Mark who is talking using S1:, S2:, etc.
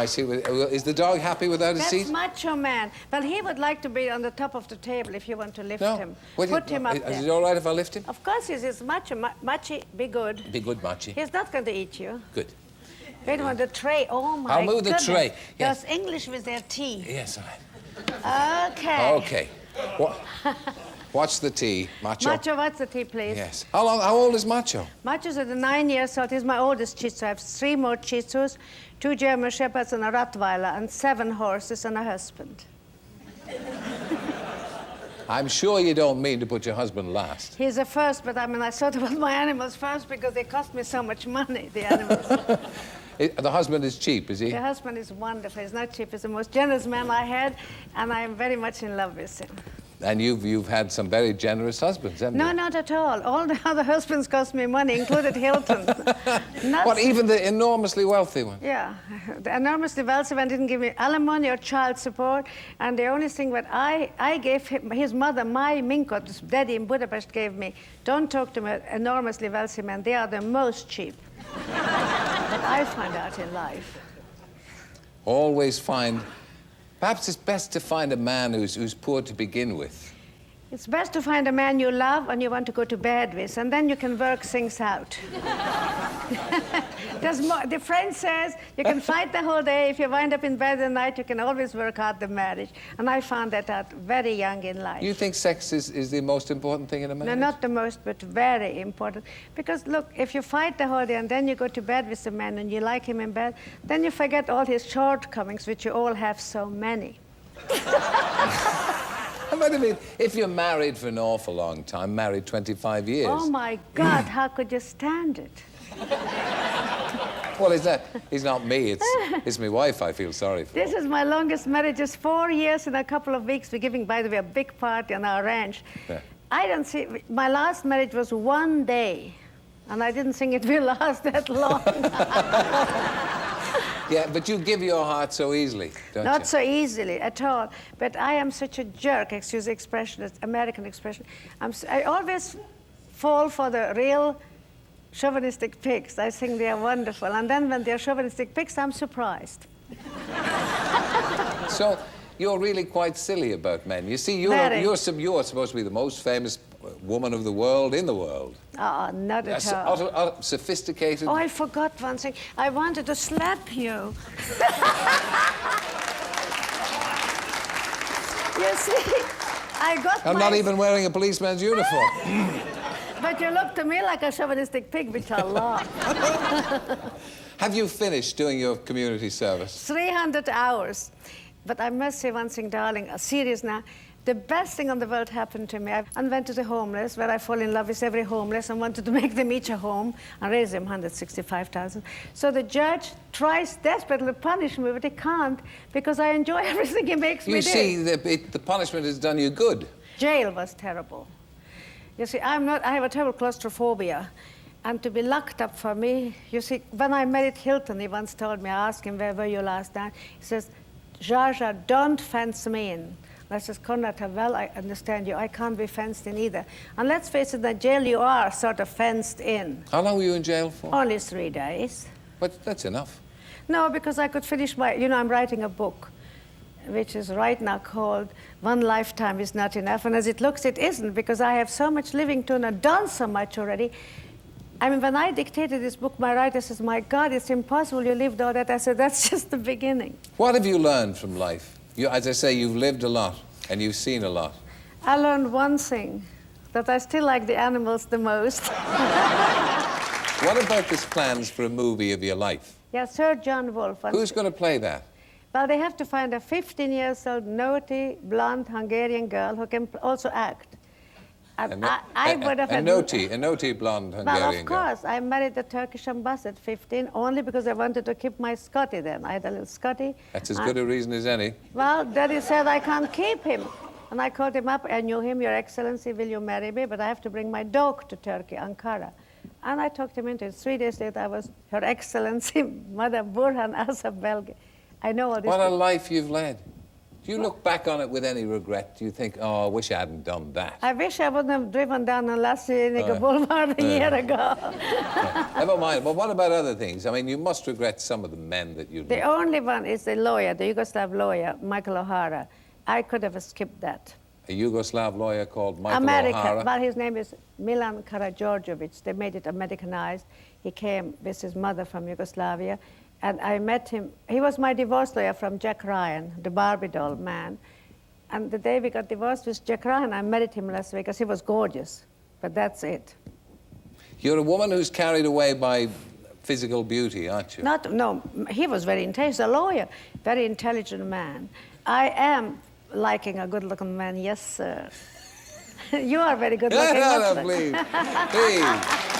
S1: I see. Is the dog happy without a seat?
S2: That's macho man. Well, he would like to be on the top of the table if you want to lift him.
S1: Put
S2: him up there.
S1: Is it all right if I lift him?
S2: Of course, he's macho. Machi, be good.
S1: Be good, Machi.
S2: He's not going to eat you.
S1: Good.
S2: Wait a minute, the tray. Oh, my
S1: I'll move
S2: goodness.
S1: the tray. Yes.
S2: There's English with their tea.
S1: Yes, all right.
S2: Okay.
S1: Okay. Watch the tea, Macho.
S2: Macho, what's the tea, please?
S1: Yes. How old is Macho?
S2: Macho's at 9 years old. He's my oldest Shih Tzu. I have 3 more Shih Tzus, 2 German Shepherds and a Rottweiler, and 7 horses and a husband.
S1: I'm sure you don't mean to put your husband last.
S2: He's the first, but I mean, I thought about my animals first because they cost me so much money, the animals.
S1: The husband is cheap, is he?
S2: The husband is wonderful. He's not cheap. He's the most generous man I had, and I am very much in love with him.
S1: And you've had some very generous husbands, haven't you?
S2: No, not at all. All the other husbands cost me money, included Hilton.
S1: What, even the enormously wealthy one?
S2: Yeah, the enormously wealthy one didn't give me alimony or child support, and the only thing that I gave him, his mother, my Minko, this daddy in Budapest, gave me, don't talk to me enormously wealthy men. They are the most cheap. But I find out in life.
S1: Always find... Perhaps it's best to find a man who's poor to begin with.
S2: It's best to find a man you love and you want to go to bed with, and then you can work things out. The friend says you can fight the whole day. If you wind up in bed at night, you can always work out the marriage. And I found that out very young in life.
S1: You think sex is the most important thing in a marriage?
S2: No, not the most, but very important. Because, look, if you fight the whole day and then you go to bed with the man and you like him in bed, then you forget all his shortcomings, which you all have so many.
S1: But I mean, if you're married for an awful long time, married 25 years...
S2: Oh, my God, how could you stand it?
S1: Well, he's not me, it's my wife I feel sorry for.
S2: This is my longest marriage. It's 4 years in a couple of weeks. We're giving, by the way, a big party on our ranch.
S1: Yeah.
S2: I don't see... My last marriage was 1 day, and I didn't think it will last that long.
S1: Yeah, but you give your heart so easily, don't you?
S2: Not so easily at all. But I am such a jerk, excuse the expression, it's American expression. I always fall for the real chauvinistic pigs. I think they are wonderful. And then when they're chauvinistic pigs, I'm surprised.
S1: So you're really quite silly about men. You see, you're supposed to be the most famous woman of the world in the world.
S2: Oh, not at all.
S1: Sophisticated.
S2: Oh, I forgot one thing. I wanted to slap you. You see, I got
S1: I'm not even wearing a policeman's uniform.
S2: But you look to me like a chauvinistic pig, which I love.
S1: Have you finished doing your community service?
S2: 300 hours. But I must say one thing, darling, serious now. The best thing on the world happened to me. I went to the homeless, where I fall in love with every homeless and wanted to make them each a home and raise them 165,000. So the judge tries desperately to punish me, but he can't because I enjoy everything he makes me do.
S1: You see, the punishment has done you good.
S2: Jail was terrible. You see, I have a terrible claustrophobia. And to be locked up for me, you see, when I married Hilton, he once told me, I asked him, where were you last night? He says, Zsa Zsa, don't fence me in. I says, Conrad, well, I understand you. I can't be fenced in either. And let's face it, in the jail you are sort of fenced in.
S1: How long were you in jail for?
S2: Only 3 days.
S1: But that's enough.
S2: No, because I could finish my, I'm writing a book, which is right now called One Lifetime is Not Enough. And as it looks, it isn't, because I have so much living to and I've done so much already. I mean, when I dictated this book, my writer says, my God, it's impossible you lived all that. I said, that's just the beginning.
S1: What have you learned from life? As I say, you've lived a lot and you've seen a lot.
S2: I learned one thing, that I still like the animals the most.
S1: What about these plans for a movie of your life?
S2: Yeah, Sir John Wolfe.
S1: Who's going to play that?
S2: Well, they have to find a 15-year-old, naughty, blonde Hungarian girl who can also act. And I would have
S1: a naughty blonde Hungarian girl.
S2: Well, of course. I married the Turkish ambassador at 15 only because I wanted to keep my Scotty then. I had a little Scotty.
S1: That's as good a reason as any.
S2: Well, Daddy said I can't keep him. And I called him up. I knew him, Your Excellency, will you marry me? But I have to bring my dog to Turkey, Ankara. And I talked him into it. 3 days later, I was Her Excellency, Mother Burhan Asa Belge. I know all this.
S1: What a life you've led. Do you look back on it with any regret? Do you think, oh, I wish I hadn't done that?
S2: I wish I wouldn't have driven down on Lassie Boulevard a year ago.
S1: Never mind. But what about other things? I mean, you must regret some of the men that you...
S2: The only one is the lawyer, the Yugoslav lawyer, Michael O'Hara. I could have skipped that.
S1: A Yugoslav lawyer called Michael
S2: American.
S1: O'Hara?
S2: Well, his name is Milan Karađorđević. They made it Americanized. He came with his mother from Yugoslavia. And I met him. He was my divorce lawyer from Jack Ryan, the Barbie doll man. And the day we got divorced with Jack Ryan, I married him last week because he was gorgeous. But that's it.
S1: You're a woman who's carried away by physical beauty, aren't you?
S2: No, he was very intelligent. He's a lawyer, very intelligent man. I am liking a good-looking man, yes, sir. You are very good-looking.
S1: No, please. Please.